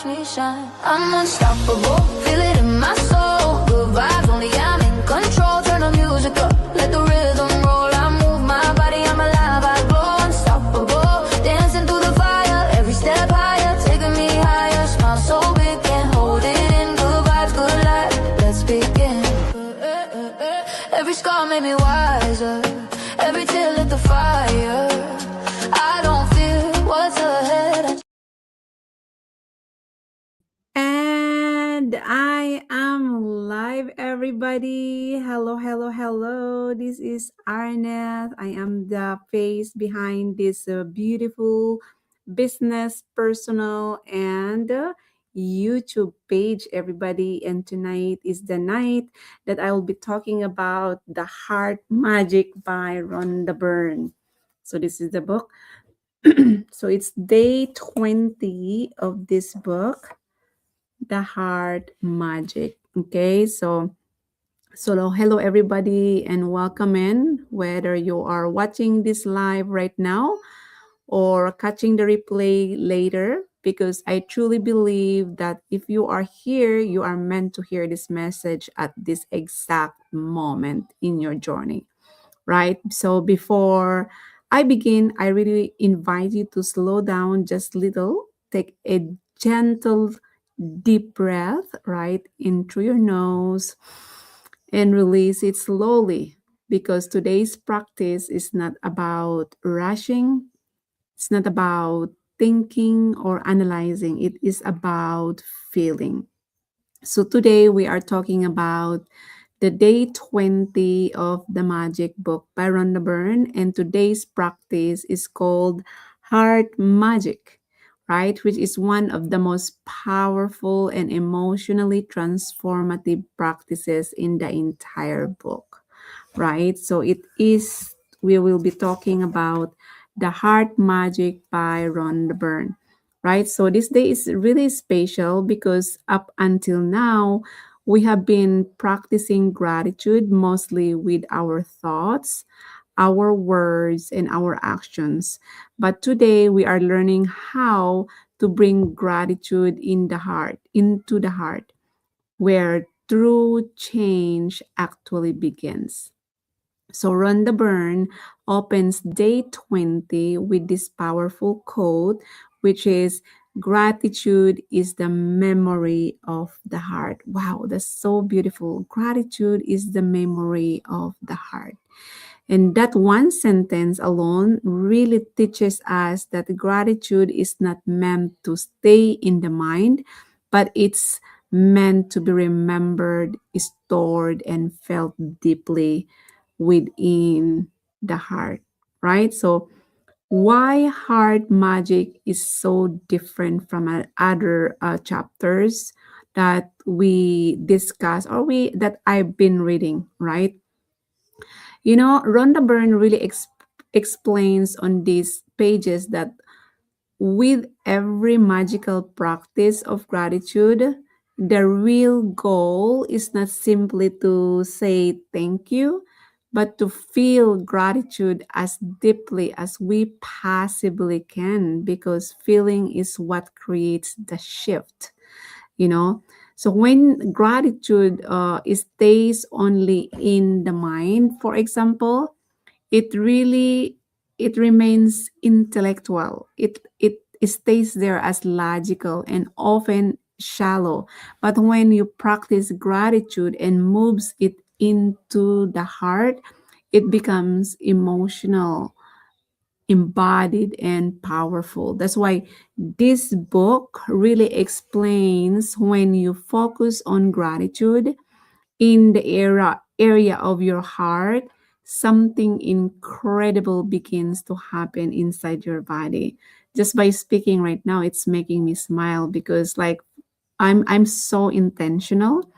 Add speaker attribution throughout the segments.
Speaker 1: watch me shine. I'm unstoppable, feel it in my soul. Good vibes only, I'm in control. Turn the music up, let the rhythm roll. I move my body, I'm alive, I glow. Unstoppable, dancing through the fire. Every step higher, taking me higher. Smile so big, can't hold it in. Good vibes, good life, let's begin. Every scar made me wiser. Every tear lit the fire. I don't fear what's ahead.
Speaker 2: And I am live, everybody. Hello, hello, hello. This is Arnett. I am the face behind this beautiful business, personal, and YouTube page, everybody. And tonight is the night that I will be talking about The Heart Magic by Rhonda Byrne. So, this is the book. So, it's day 20 of this book, The Heart Magic. Okay, so hello everybody and welcome in, whether you are watching this live right now or catching the replay later, because I truly believe that if you are here, you are meant to hear this message at this exact moment in your journey, right? So before I begin, I really invite you to slow down just a little, take a gentle deep breath right in through your nose and release it slowly, because today's practice is not about rushing, it's not about thinking or analyzing, it is about feeling. So today we are talking about the day 20 of the Magic Book by Rhonda Byrne, and today's practice is called Heart Magic, right? Which is one of the most powerful and emotionally transformative practices in the entire book, right? So we will be talking about the Heart Magic by Rhonda Byrne, right? So this day is really special because up until now, we have been practicing gratitude mostly with our thoughts, our words, and our actions. But today we are learning how to bring gratitude into the heart, where true change actually begins. So Rhonda Byrne opens day 20 with this powerful quote, which is, gratitude is the memory of the heart. Wow, that's so beautiful. Gratitude is the memory of the heart. And that one sentence alone really teaches us that gratitude is not meant to stay in the mind, but it's meant to be remembered, stored, and felt deeply within the heart, right? So, why heart magic is so different from other chapters that we discuss or we that I've been reading, right? You know, Rhonda Byrne really explains on these pages that with every magical practice of gratitude, the real goal is not simply to say thank you, but to feel gratitude as deeply as we possibly can, because feeling is what creates the shift, you know. So when gratitude stays only in the mind, for example, it remains intellectual, it stays there as logical and often shallow. But when you practice gratitude and moves it into the heart, it becomes emotional, embodied, and powerful. That's why this book really explains, when you focus on gratitude in the area of your heart, something incredible begins to happen inside your body. Just by speaking right now, it's making me smile, because like I'm so intentional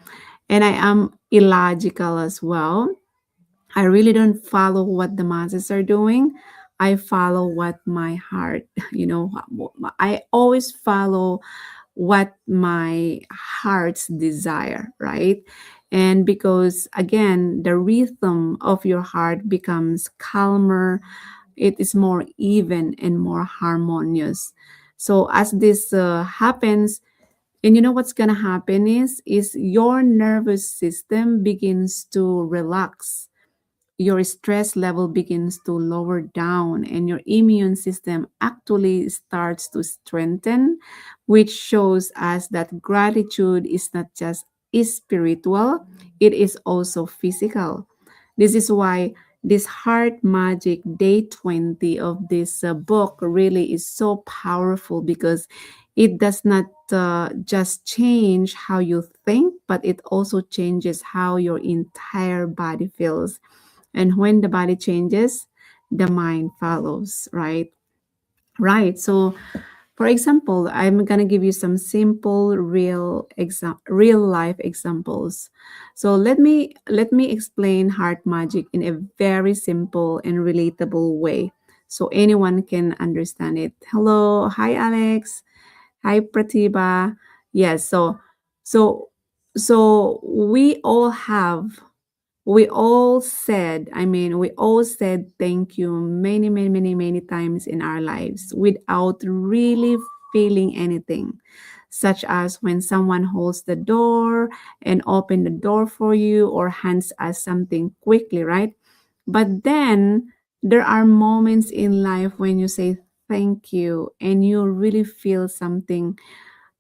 Speaker 2: and I am illogical as well. I really don't follow what the masses are doing. I follow what my heart, I always follow what my heart's desire, right? And because again, the rhythm of your heart becomes calmer, it is more even and more harmonious. So as this happens, And you know what's gonna happen is your nervous system begins to relax, your stress level begins to lower down, and your immune system actually starts to strengthen, which shows us that gratitude is not just spiritual, it is also physical. This is why this heart magic day 20 of this book really is so powerful, because it does not just change how you think, but it also changes how your entire body feels. And when the body changes, the mind follows, right? Right. So, for example, I'm gonna give you some simple, real life examples. So let me explain heart magic in a very simple and relatable way, so anyone can understand it. Hello, hi Alex, hi Pratibha. Yes. So so we all said thank you many, many, many, many times in our lives without really feeling anything, such as when someone holds the door and open the door for you or hands us something quickly, right? But then there are moments in life when you say thank you and you really feel something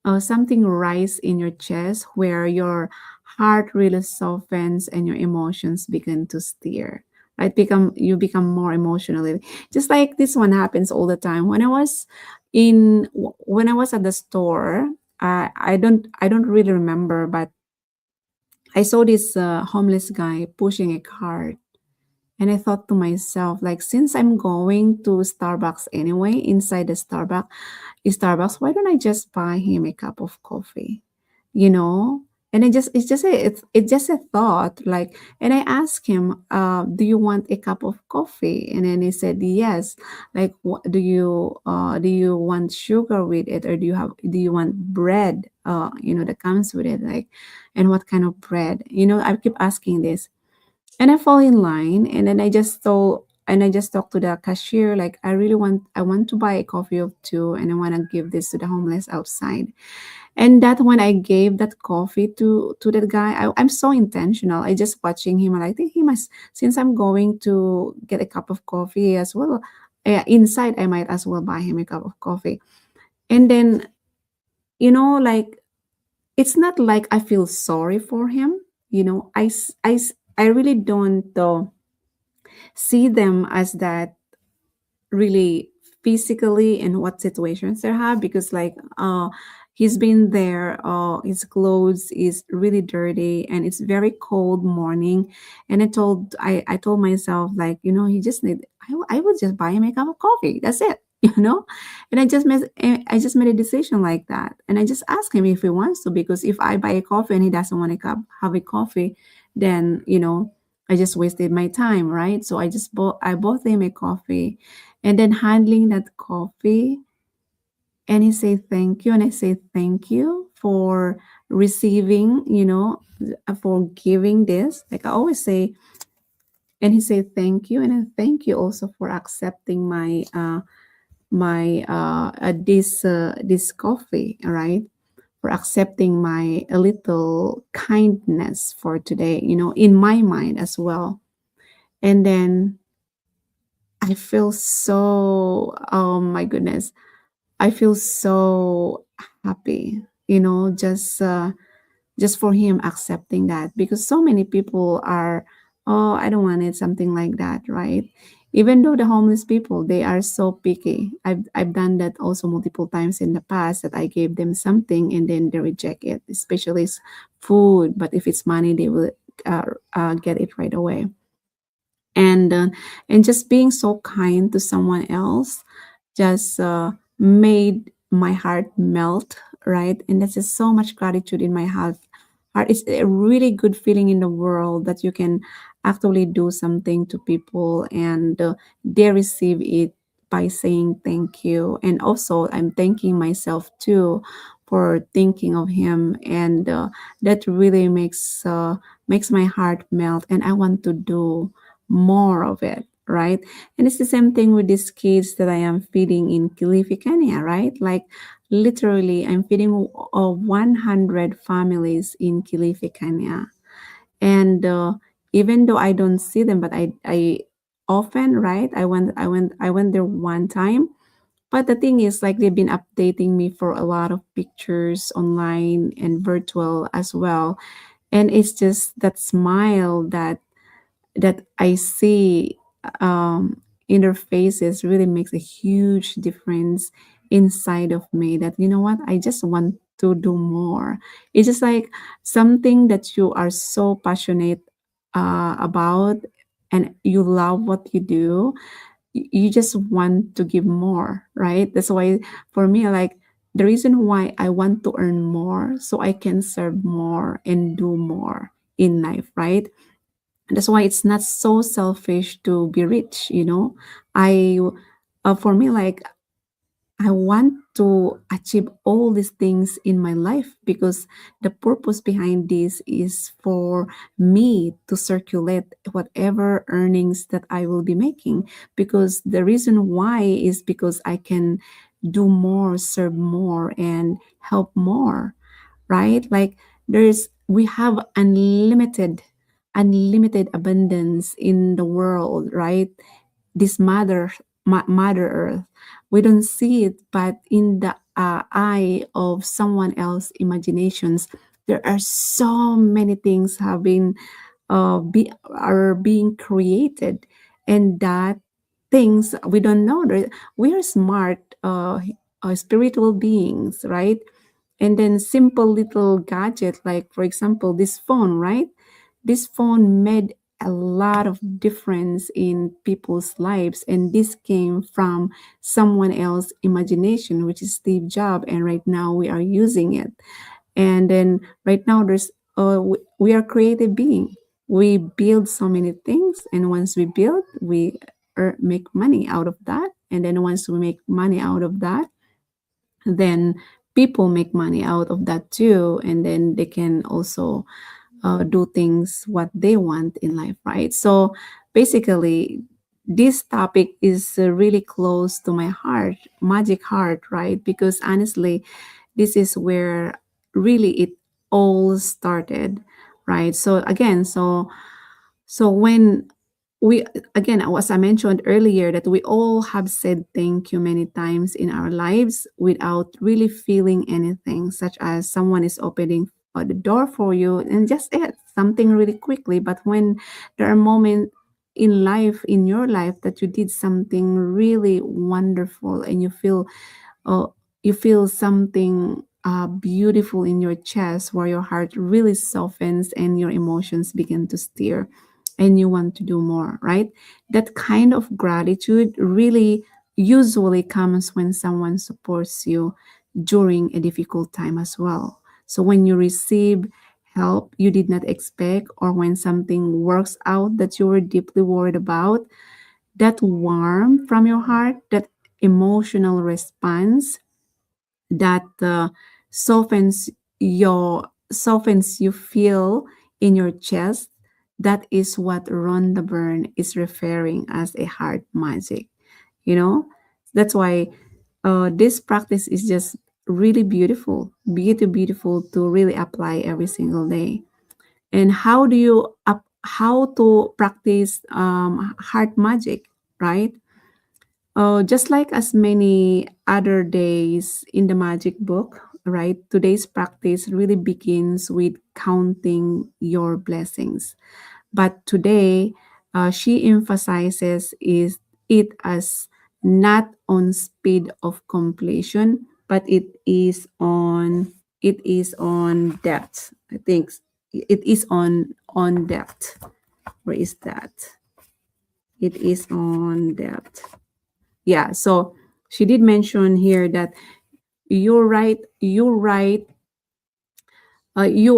Speaker 2: rise in your chest where your heart really softens and your emotions begin to stir, right? You become more emotionally, just like this one happens all the time. When I was at the store, I don't really remember, but I saw this homeless guy pushing a cart, and I thought to myself, like, since I'm going to Starbucks anyway, inside the Starbucks, why don't I just buy him a cup of coffee? You know? And it's just a thought, like, and I asked him, do you want a cup of coffee? And then he said yes. Like, what do you want sugar with it, or do you want bread, that comes with it, like, and what kind of bread? I keep asking this, and I fall in line, and then I just talked to the cashier, like, I want to buy a coffee of two, and I want to give this to the homeless outside. And that when I gave that coffee to that guy, I'm so intentional. I just watching him, and I think he must, since I'm going to get a cup of coffee as well, inside, I might as well buy him a cup of coffee. And then, like, it's not like I feel sorry for him. I really don't see them as that, really, physically, and what situations they have, because, like, he's been there, his clothes is really dirty, and it's very cold morning. And I told myself, like, he just need I would just buy him a cup of coffee, that's it. And I just made a decision like that, and I just asked him if he wants to, because if I buy a coffee and he doesn't want to have a coffee, then I just wasted my time, right? So I bought him a coffee, and then handling that coffee, and he said thank you, and I say thank you for receiving, for giving this. Like I always say, and he said thank you, and I thank you also for accepting this coffee, all right? For accepting my a little kindness for today, in my mind as well. And then I feel so, oh my goodness, I feel so happy, just for him accepting that, because so many people are, oh, I don't want it, something like that, right? Even though the homeless people, they are so picky. I've done that also multiple times in the past, that I gave them something and then they reject it, especially food. But if it's money, they will get it right away. And just being so kind to someone else just made my heart melt, right? And there's just so much gratitude in my heart. It's a really good feeling in the world that you can actually do something to people, and they receive it by saying thank you. And also, I'm thanking myself too for thinking of him, and that really makes my heart melt, and I want to do more of it, right? And it's the same thing with these kids that I am feeding in Kilifi, Kenya, right? Like, Literally, I'm feeding 100 families in Kilifi, Kenya. And even though I don't see them, but I often, right? I went there one time. But the thing is, like, they've been updating me for a lot of pictures online and virtual as well. And it's just that smile that I see in their faces really makes a huge difference inside of me. That, you know what, I just want to do more. It's just like something that you are so passionate about, and you love what you do. You just want to give more, right? That's why for me, like, the reason why I want to earn more so I can serve more and do more in life, right? That's why it's not so selfish to be rich, you know. I For me, like, I want to achieve all these things in my life because the purpose behind this is for me to circulate whatever earnings that I will be making. Because the reason why is because I can do more, serve more, and help more, right? Like, we have unlimited abundance in the world, right? This mother earth, we don't see it, but in the eye of someone else imaginations, there are so many things have been are being created, and that things we don't know. We are smart spiritual beings, right? And then simple little gadget, like for example this phone, right? This phone made a lot of difference in people's lives, and this came from someone else's imagination, which is Steve Jobs, and right now we are using it. And then right now we are creative being. We build so many things, and once we build, we make money out of that. And then once we make money out of that, then people make money out of that too, and then they can also do things what they want in life, right? So basically, this topic is really close to my heart, magic heart, right? Because honestly, this is where really it all started, right? So when we, again, as I mentioned earlier, that we all have said thank you many times in our lives without really feeling anything, such as someone is opening the door for you and just something really quickly. But when there are moments in life, in your life, that you did something really wonderful, and uh, you feel something beautiful in your chest, where your heart really softens and your emotions begin to stir, and you want to do more, right? That kind of gratitude really usually comes when someone supports you during a difficult time as well. So when you receive help you did not expect, or when something works out that you were deeply worried about, that warmth from your heart, that emotional response, that softens you feel in your chest, that is what Rhonda Byrne is referring as a heart magic, you know. That's why this practice is just really beautiful to really apply every single day. And how to practice heart magic, right? Just like as many other days in the magic book, right? Today's practice really begins with counting your blessings. But today, she emphasizes is it as not on speed of completion, but it is on depth. I think it is on depth. Where is that? It is on depth. Yeah, so she did mention here that you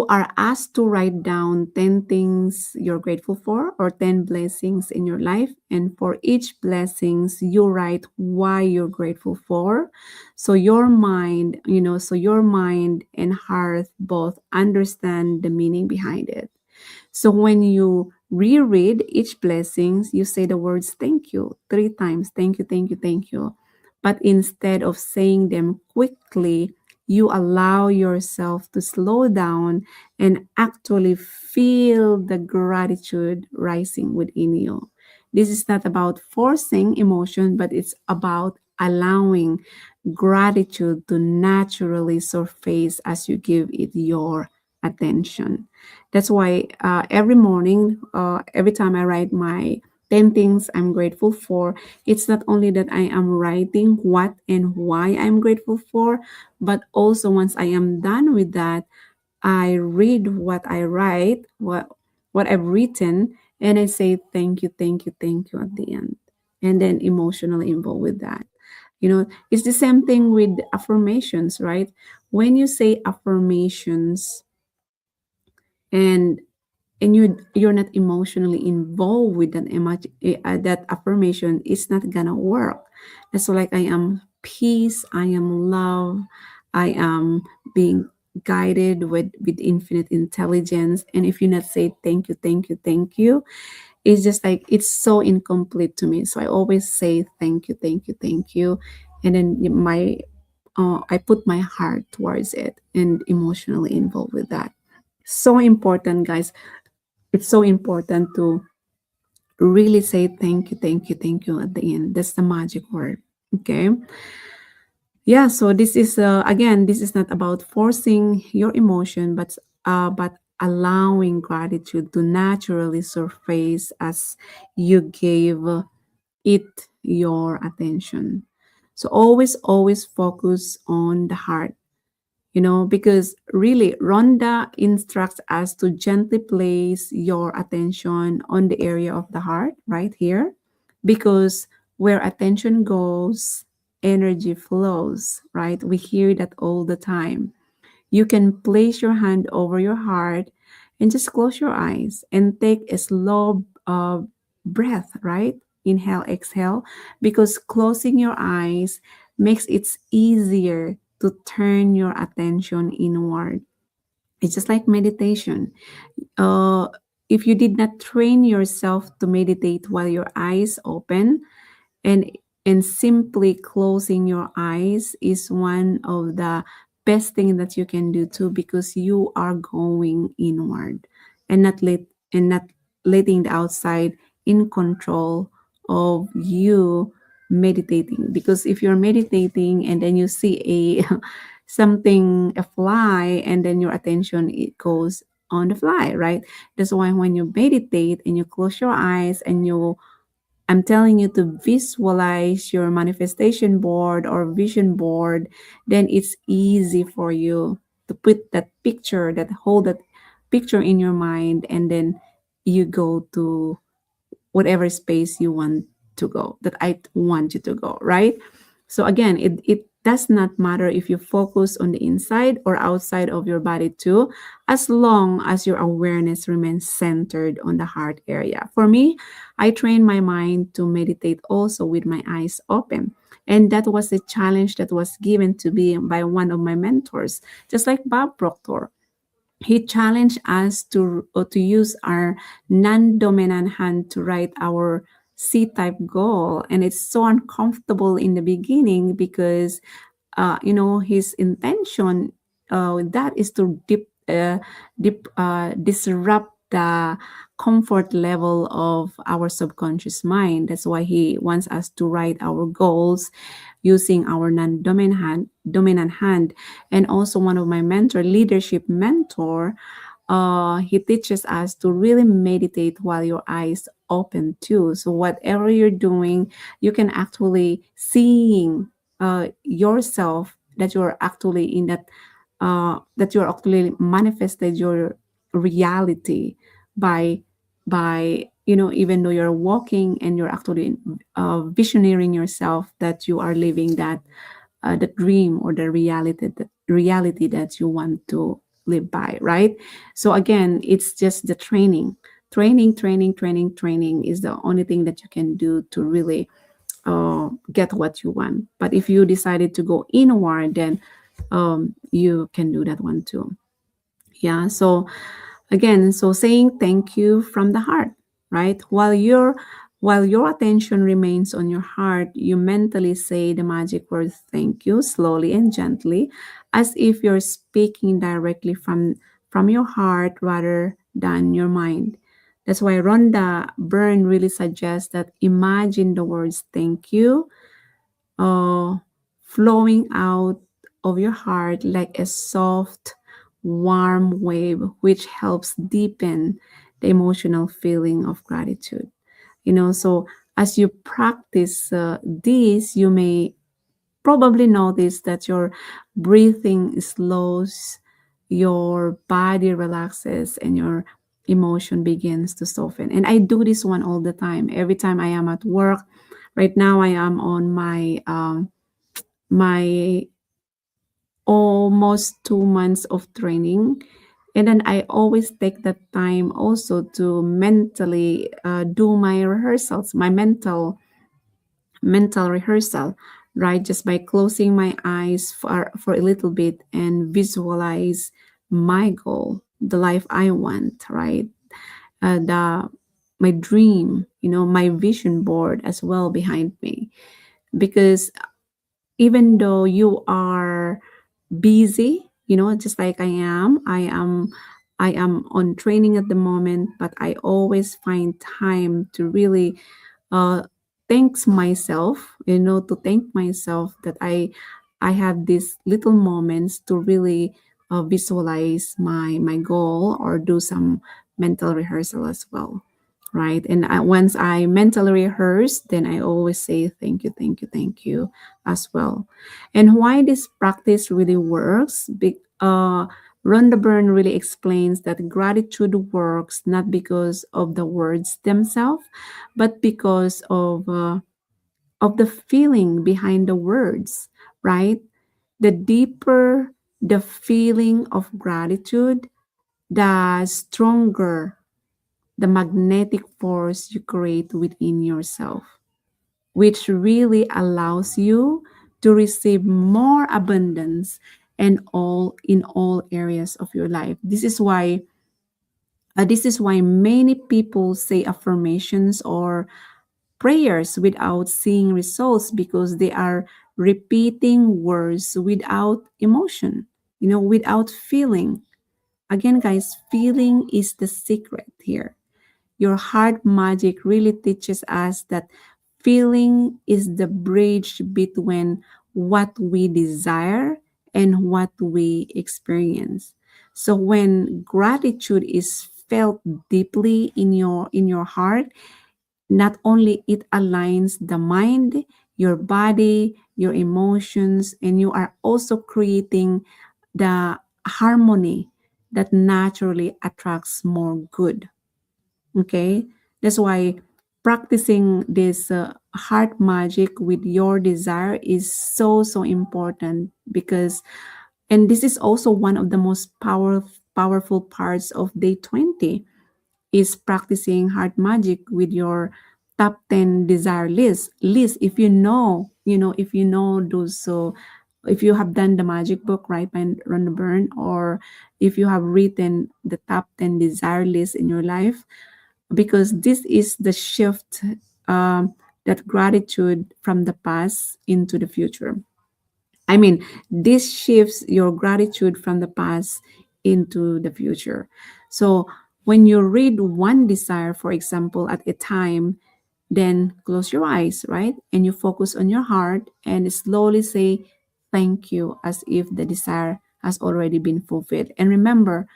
Speaker 2: are asked to write down 10 things you're grateful for, or 10 blessings in your life, and for each blessings you write why you're grateful for. So your mind and heart both understand the meaning behind it. So when you reread each blessings, you say the words thank you 3 times. Thank you, thank you, thank you. But instead of saying them quickly, you allow yourself to slow down and actually feel the gratitude rising within you. This is not about forcing emotion, but it's about allowing gratitude to naturally surface as you give it your attention. That's why every morning, every time I write my 10 things I'm grateful for, it's not only that I am writing what and why I'm grateful for, but also once I am done with that, I read what I write, what I've written, and I say thank you, thank you, thank you at the end. And then emotionally involved with that. It's the same thing with affirmations, right? When you say affirmations and you're not emotionally involved with that affirmation, it's not gonna work. That's like I am peace, I am love, I am being guided with infinite intelligence. And if you not say thank you, thank you, thank you, it's just like it's so incomplete to me. So I always say thank you, thank you, thank you. And then I put my heart towards it and emotionally involved with that. So important, guys. It's so important to really say thank you, thank you, thank you at the end. That's the magic word. Okay. Yeah. So this is again, this is not about forcing your emotion, but allowing gratitude to naturally surface as you gave it your attention. So always focus on the heart, because really Rhonda instructs us to gently place your attention on the area of the heart right here, because where attention goes, energy flows, right? We hear that all the time. You can place your hand over your heart and just close your eyes and take a slow breath, right? Inhale, exhale, because closing your eyes makes it easier to turn your attention inward. It's just like meditation. Uh, if you did not train yourself to meditate while your eyes open, and simply closing your eyes is one of the best thing that you can do too, because you are going inward and not letting the outside in control of you meditating. Because if you're meditating and then you see a something, a fly, and then your attention, it goes on the fly, right? That's why when you meditate and you close your eyes and I'm telling you to visualize your manifestation board or vision board, then it's easy for you to put that picture, that hold that picture in your mind, and then you go to whatever space you want to go, that I want you to go, right? So again, it does not matter if you focus on the inside or outside of your body too, as long as your awareness remains centered on the heart area. For me, I train my mind to meditate also with my eyes open. And that was a challenge that was given to me by one of my mentors, just like Bob Proctor. He challenged us to use our non-dominant hand to write our C-type goal, and it's so uncomfortable in the beginning because his intention with that is to disrupt the comfort level of our subconscious mind. That's why he wants us to write our goals using our dominant hand. And also one of my leadership mentor, he teaches us to really meditate while your eyes open too. So whatever you're doing, you can actually seeing yourself, that you're actually in that you're actually manifested your reality by even though you're walking and you're actually visioneering yourself that you are living the dream or the reality that you want to live by, right? So again, it's just the training is the only thing that you can do to really get what you want. But if you decided to go inward, then you can do that one too. Yeah. So again, so saying thank you from the heart, right? While you're While your attention remains on your heart, you mentally say the magic word thank you slowly and gently, as if you're speaking directly from your heart rather than your mind. That's why Rhonda Byrne really suggests that imagine the words thank you uh, flowing out of your heart like a soft, warm wave, which helps deepen the emotional feeling of gratitude. So as you practice this, you may probably notice that your breathing slows, your body relaxes, and your emotion begins to soften. And I do this one all the time. Every time I am at work, right now I am on my almost 2 months of training. And then I always take that time also to mentally do my rehearsals, my mental rehearsal, right? Just by closing my eyes for a little bit and visualize my goal, the life I want, right? The my dream, my vision board as well behind me. Because even though you are busy, just like I am on training at the moment, but I always find time to really uh thanks myself, to thank myself that I have these little moments to really visualize my goal or do some mental rehearsal as well, right? And once I mentally rehearse, then I always say thank you, thank you, thank you as well. And why this practice really works, Rhonda Byrne really explains that gratitude works not because of the words themselves, but because of the feeling behind the words, right? The deeper the feeling of gratitude, the stronger the magnetic force you create within yourself, which really allows you to receive more abundance and all in all areas of your life. This is why many people say affirmations or prayers without seeing results, because they are repeating words without emotion, without feeling. Again, guys, feeling is the secret here. Your heart magic really teaches us that feeling is the bridge between what we desire and what we experience. So when gratitude is felt deeply in your heart, not only it aligns the mind, your body, your emotions, and you are also creating the harmony that naturally attracts more good. Okay, that's why practicing this heart magic with your desire is so so important, because and this is also one of the most powerful parts of day 20 is practicing heart magic with your top 10 desire list. If if you know those, so if you have done the magic book, right, by Rhonda Byrne, or if you have written the top 10 desire list in your life, because this is the shift, that gratitude from the past into the future. I mean, this shifts your gratitude from the past into the future. So when you read one desire, for example, at a time, then close your eyes, right? And you focus on your heart and slowly say thank you, as if the desire has already been fulfilled. And remember,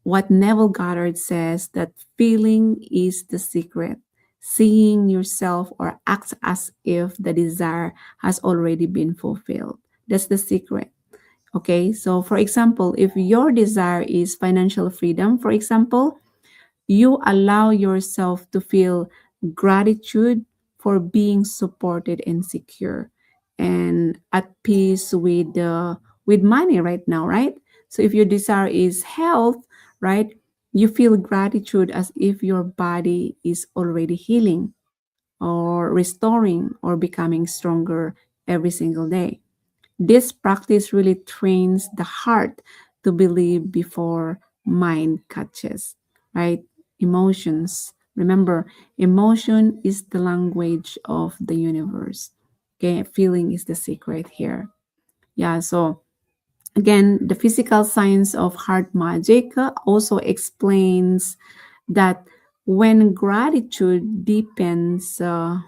Speaker 2: what Neville Goddard says, that feeling is the secret. Seeing yourself or act as if the desire has already been fulfilled. That's the secret. Okay, so for example, if your desire is financial freedom, for example, you allow yourself to feel gratitude for being supported and secure and at peace with money right now, right? So if your desire is health, right, you feel gratitude as if your body is already healing or restoring or becoming stronger every single day. This practice really trains the heart to believe before mind catches, right? Emotions Remember, emotion is the language of the universe. Okay, feeling is the secret here. Yeah, so again, the physical science of heart magic also explains that when gratitude deepens the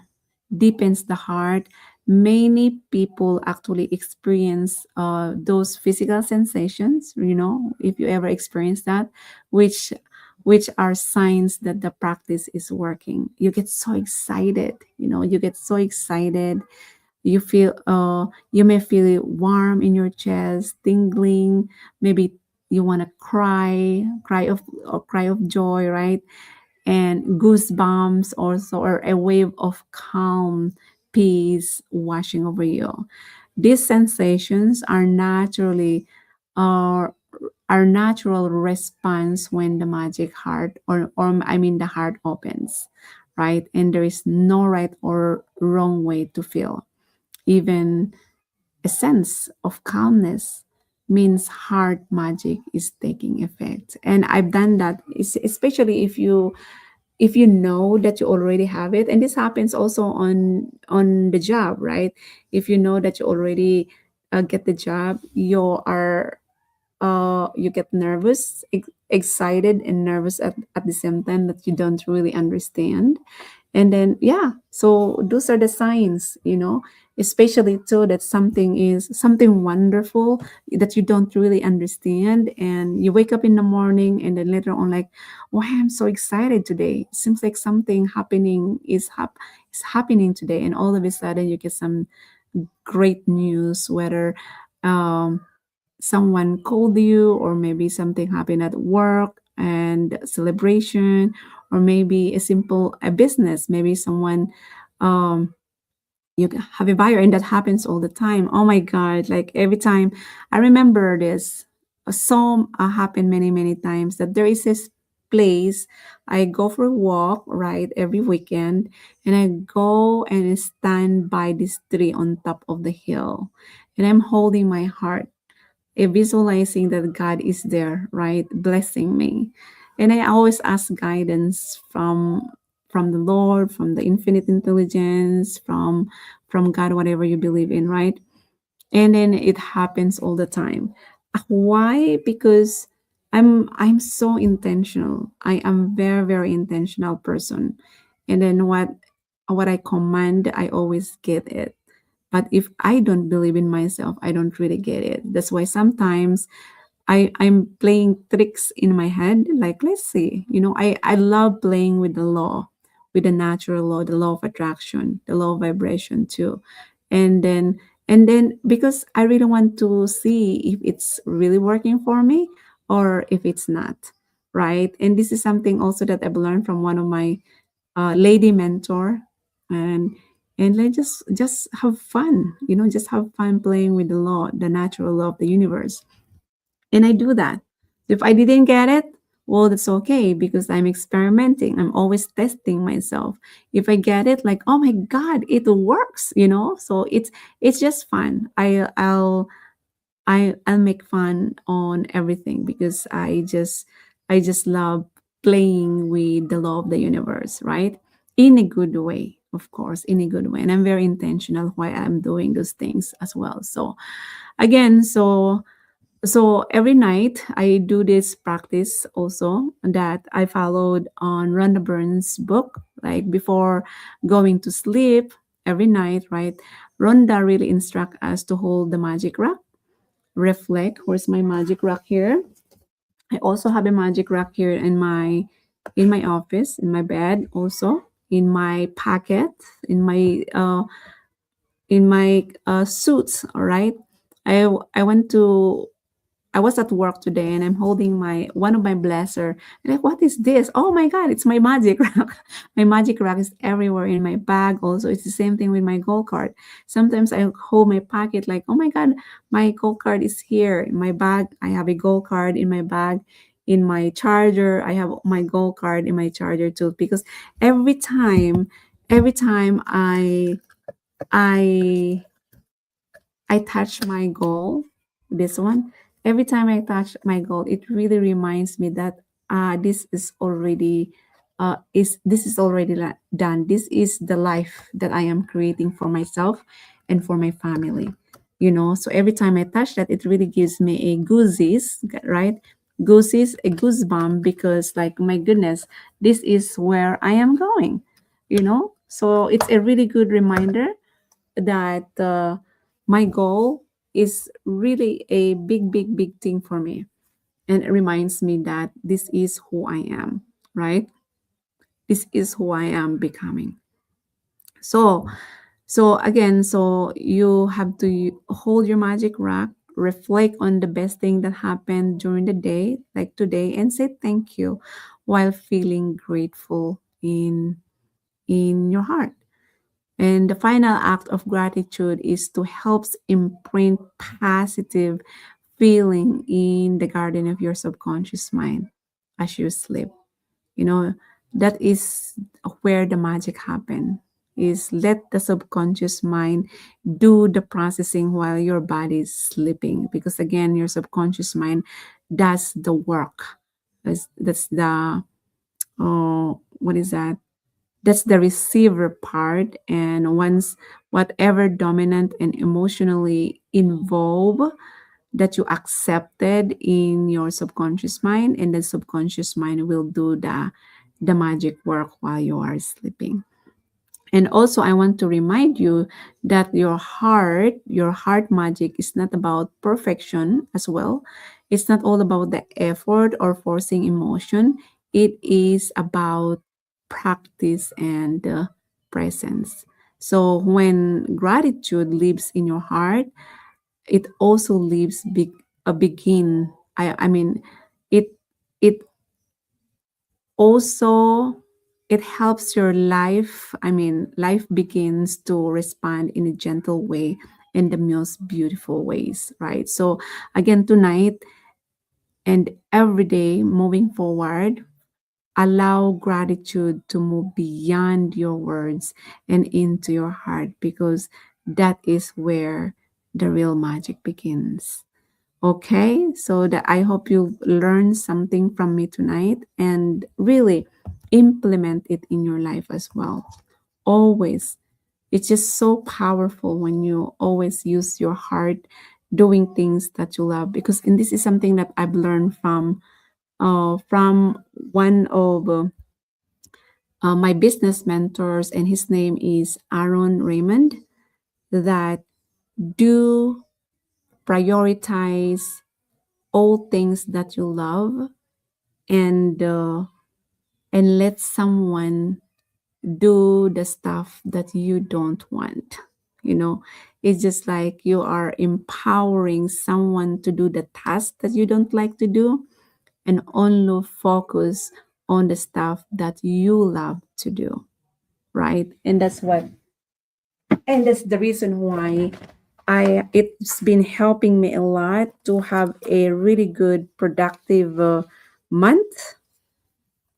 Speaker 2: heart, many people actually experience those physical sensations. You know, if you ever experience that, which which are signs that the practice is working. You get so excited. You know, you get so excited. You may feel it warm in your chest, tingling. Maybe you want to cry of joy, right? And goosebumps also, or a wave of calm peace washing over you. These sensations are are our natural response when the magic heart, or I mean the heart opens, right? And there is no right or wrong way to feel. Even a sense of calmness means heart magic is taking effect. And I've done that, especially if you know that you already have it. And this happens also on the job, right? If you know that you already get the job, you get nervous, excited and nervous at the same time, that you don't really understand. And then yeah, so those are the signs, you know, especially too that something is something wonderful that you don't really understand, and you wake up in the morning and then later on like, why I'm so excited today, it seems like something happening is happening today, and all of a sudden you get some great news, whether um someone called you, or maybe something happened at work and celebration, or maybe a business, maybe someone um you have a buyer, and that happens all the time. Oh my god, like every time I remember this, so happened many times, that there is this place I go for a walk, right, every weekend, and I go and stand by this tree on top of the hill, and I'm holding my heart, visualizing that God is there, right, blessing me. And I always ask guidance from the Lord, from the infinite intelligence, from God, whatever you believe in, right? And then it happens all the time. Why? Because I'm so intentional. I am very intentional person. And then what I command, I always get it. But if I don't believe in myself, I don't really get it. That's why sometimes I'm playing tricks in my head. Like, let's see, you know, I love playing with the law, with the natural law, the law of attraction, the law of vibration too. And then because I really want to see if it's really working for me or if it's not, right? And this is something also that I've learned from one of my lady mentor, and like just have fun, you know, just have fun playing with the law, the natural law of the universe. And I do that. If I didn't get it, well, that's okay, because I'm experimenting. I'm always testing myself. If I get it, like, oh my God, it works, you know? So it's just fun. I'll make fun on everything, because I just love playing with the law of the universe, right? In a good way, of course, in a good way. And I'm very intentional why I'm doing those things as well. So again, so every night I do this practice also that I followed on Rhonda Byrne's book, like before going to sleep every night, right? Rhonda really instruct us to hold the magic rock, reflect. Where's my magic rock here? I also have a magic rock here in my office, in my bed, also in my pocket, in my suits. All right. I went to I was at work today and I'm holding my one of my blazer. And like, what is this? Oh my god, it's my magic rack. My magic rack is everywhere in my bag. Also, it's the same thing with my gold card. Sometimes I hold my pocket like, oh my god, my gold card is here in my bag. I have a gold card in my bag. In my charger, I have my gold card in my charger too. Because every time, every time I I touch my goal, this one, every time I touch my goal, it really reminds me that this is already is this is already done. This is the life that I am creating for myself and for my family. So every time I touch that, it really gives me a goosies, right? Goosies, a goosebump, because like, my goodness, this is where I am going. So it's a really good reminder that my goal is really a big, big, big thing for me, and it reminds me that this is who I am, right? This is who I am becoming. So, so you have to hold your magic rock, reflect on the best thing that happened during the day, like today, and say thank you while feeling grateful in your heart. And the final act of gratitude is to help imprint positive feeling in the garden of your subconscious mind as you sleep. you know that is where the magic happen, is let the subconscious mind do the processing while your body is sleeping, because again, your subconscious mind does the work. That's the, what is that, that's the receiver part. And once whatever dominant and emotionally involved that you accepted in your subconscious mind, and the subconscious mind will do the magic work while you are sleeping. And also, I want to remind you that your heart magic is not about perfection as well. It's not all about the effort or forcing emotion. It is about practice and presence. So when gratitude lives in your heart, it also leaves a begin. I mean, it it also, it helps your life. I mean, life begins to respond in a gentle way, in the most beautiful ways, right? So again, tonight and every day moving forward, allow gratitude to move beyond your words and into your heart, because that is where the real magic begins. Okay, so that I hope you learn something from me tonight and really implement it in your life as well. Always. It's just so powerful when you always use your heart doing things that you love. Because, and this is something that I've learned from one of my business mentors, and his name is Aaron Raymond, that do prioritize all things that you love, and and let someone do the stuff that you don't want. you know it's just like you are empowering someone to do the task that you don't like to do, and only focus on the stuff that you love to do, right? And that's the reason why it's been helping me a lot to have a really good productive month,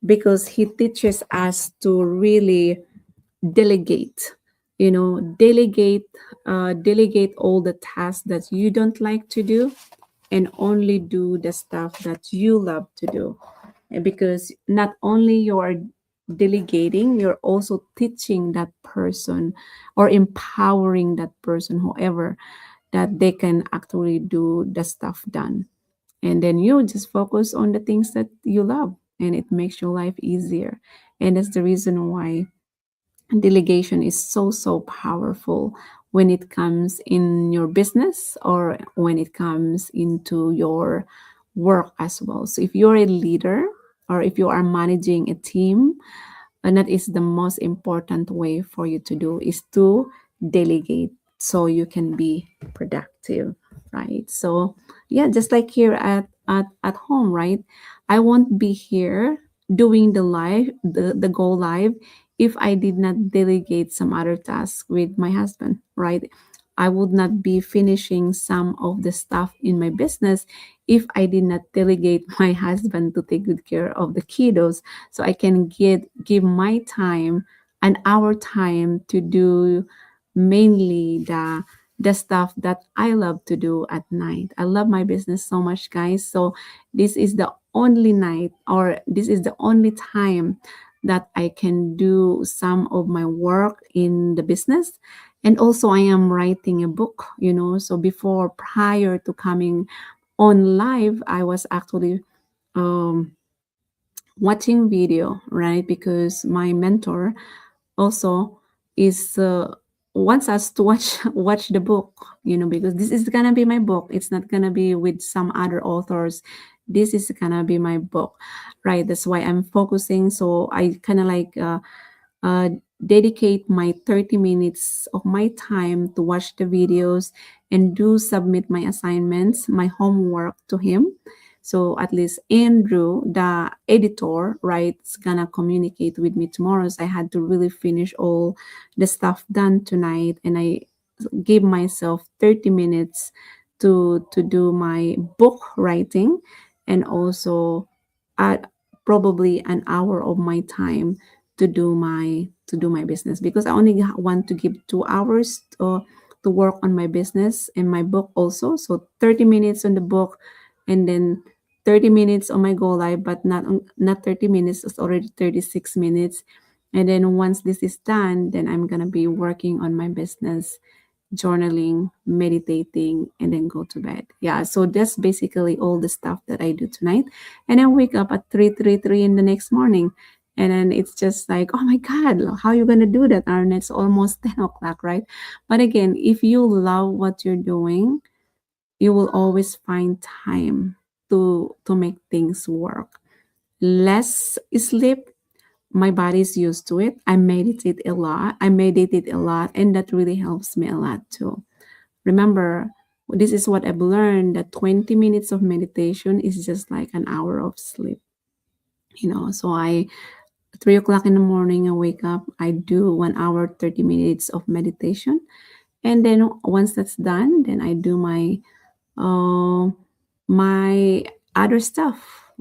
Speaker 2: because he teaches us to really delegate. Delegate all the tasks that you don't like to do, and only do the stuff that you love to do. Because not only you are delegating, you're also teaching that person, or empowering that person, whoever, that they can actually do the stuff done. And then you just focus on the things that you love, and it makes your life easier. And that's the reason why delegation is so, so powerful when it comes in your business, or when it comes into your work as well. So if you're a leader, or if you are managing a team, and that is the most important way for you to do, is to delegate, so you can be productive, right? So yeah, just like here at home, right? I won't be here doing the go live if I did not delegate some other tasks with my husband, right? I would not be finishing some of the stuff in my business if I did not delegate my husband to take good care of the kiddos, so I can give my time and our time to do mainly the stuff that I love to do at night. I love my business so much, guys. So this is the only night, or this is the only time that I can do some of my work in the business. And also, I am writing a book, So before, prior to coming on live, I was actually um, watching video, right? Because my mentor also is wants us to watch watch the book, because this is gonna be my book. It's not gonna be with some other authors. This is gonna be my book, right? That's why I'm focusing. So I kind of like uh, dedicate my 30 minutes of my time to watch the videos and do submit my assignments, my homework to him. So at least Andrew, the editor, right, is gonna communicate with me tomorrow. So I had to really finish all the stuff done tonight, and I gave myself 30 minutes to do my book writing, and also add probably an hour of my time to do my business, because I only want to give 2 hours to work on my business and my book also. So 30 minutes on the book, and then 30 minutes on my go live, but not 30 minutes. It's already 36 minutes. And then once this is done, then I'm gonna be working on my business, journaling, meditating, and then go to bed. Yeah, so that's basically all the stuff that I do tonight. And I wake up at 3:33 in the next morning. And then it's just like, oh my God, how are you going to do that, Arne? It's almost 10 o'clock, right? But again, if you love what you're doing, you will always find time to make things work. Less sleep, my body's used to it. I meditate a lot, and that really helps me a lot too. Remember, this is what I've learned, that 20 minutes of meditation is just like an hour of sleep. So 3 o'clock in the morning, I wake up, I do 1 hour, 30 minutes of meditation. And then once that's done, then I do uh, my other stuff.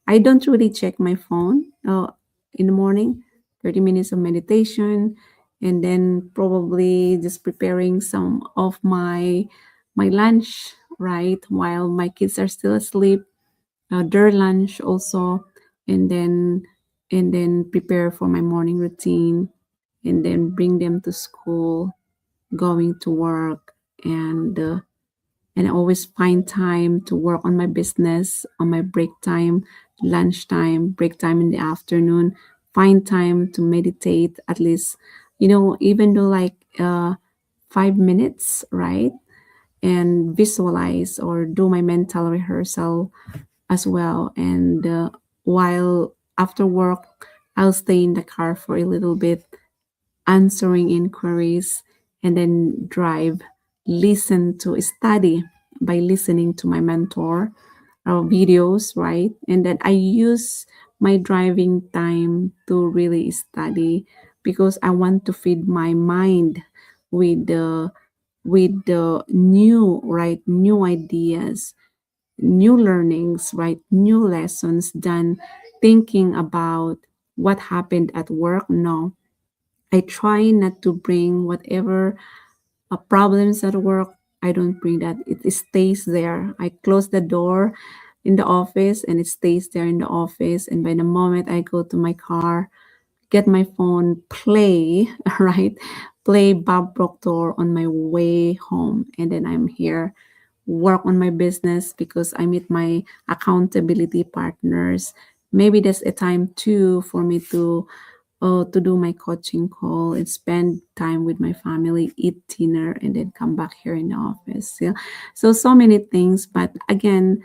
Speaker 2: I don't really check my phone in the morning. 30 minutes of meditation, and then probably just preparing some of my lunch, right, while my kids are still asleep, their lunch also, and then prepare for my morning routine, and then bring them to school, going to work, and I always find time to work on my business on my break time, lunchtime, break time in the afternoon. Find time to meditate, at least, even though like 5 minutes, right? And visualize or do my mental rehearsal as well. And while after work, I'll stay in the car for a little bit, answering inquiries, and then drive, listen to study by listening to my mentor videos, right? And then I use my driving time to really study, because I want to feed my mind with the new, right, new ideas, new learnings, right, new lessons, than thinking about what happened at work. No, I try not to bring whatever problems at work. I don't bring that. It stays there. I close the door in the office, and it stays there in the office. And by the moment I go to my car, get my phone, play, right? Play Bob Proctor on my way home. And then I'm here, work on my business, because I meet my accountability partners. Maybe there's a time too for me to do my coaching call and spend time with my family, eat dinner, and then come back here in the office. Yeah. So many things. But again,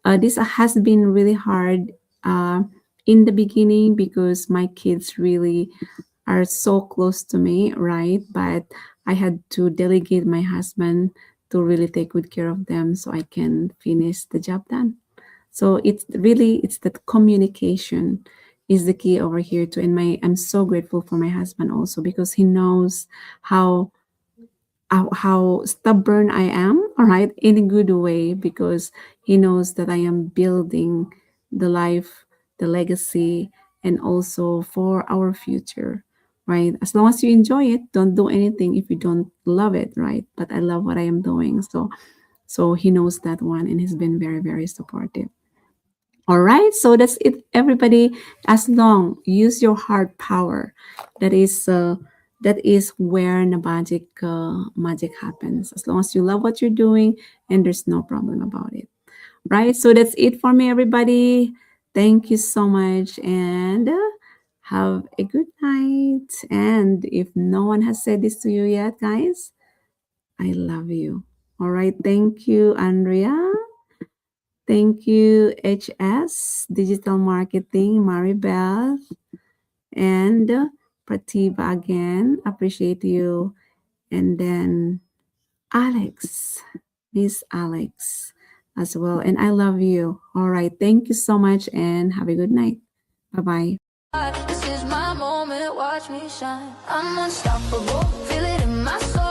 Speaker 2: this has been really hard in the beginning, because my kids really are so close to me, right? But I had to delegate my husband to really take good care of them so I can finish the job done. So it's that communication is the key over here too. And I'm so grateful for my husband also, because he knows how how stubborn I am, all right, in a good way, because he knows that I am building the life, the legacy, and also for our future, right? As long as you enjoy it, don't do anything if you don't love it, right? But I love what I am doing. So he knows that one, and he's been very, very supportive. All right, so that's it, everybody. As long use your heart power, that is where the magic happens. As long as you love what you're doing, and there's no problem about it. Right. So that's it for me, everybody. Thank you so much, and have a good night. And if no one has said this to you yet, guys, I love you. All right. Thank you, Andrea. Thank you, HS, Digital Marketing, Maribel, and Prativa again. Appreciate you. And then Alex, Miss Alex as well. And I love you. All right. Thank you so much and have a good night. Bye bye.
Speaker 1: This is my moment, watch me shine. I'm unstoppable, feel it in my soul.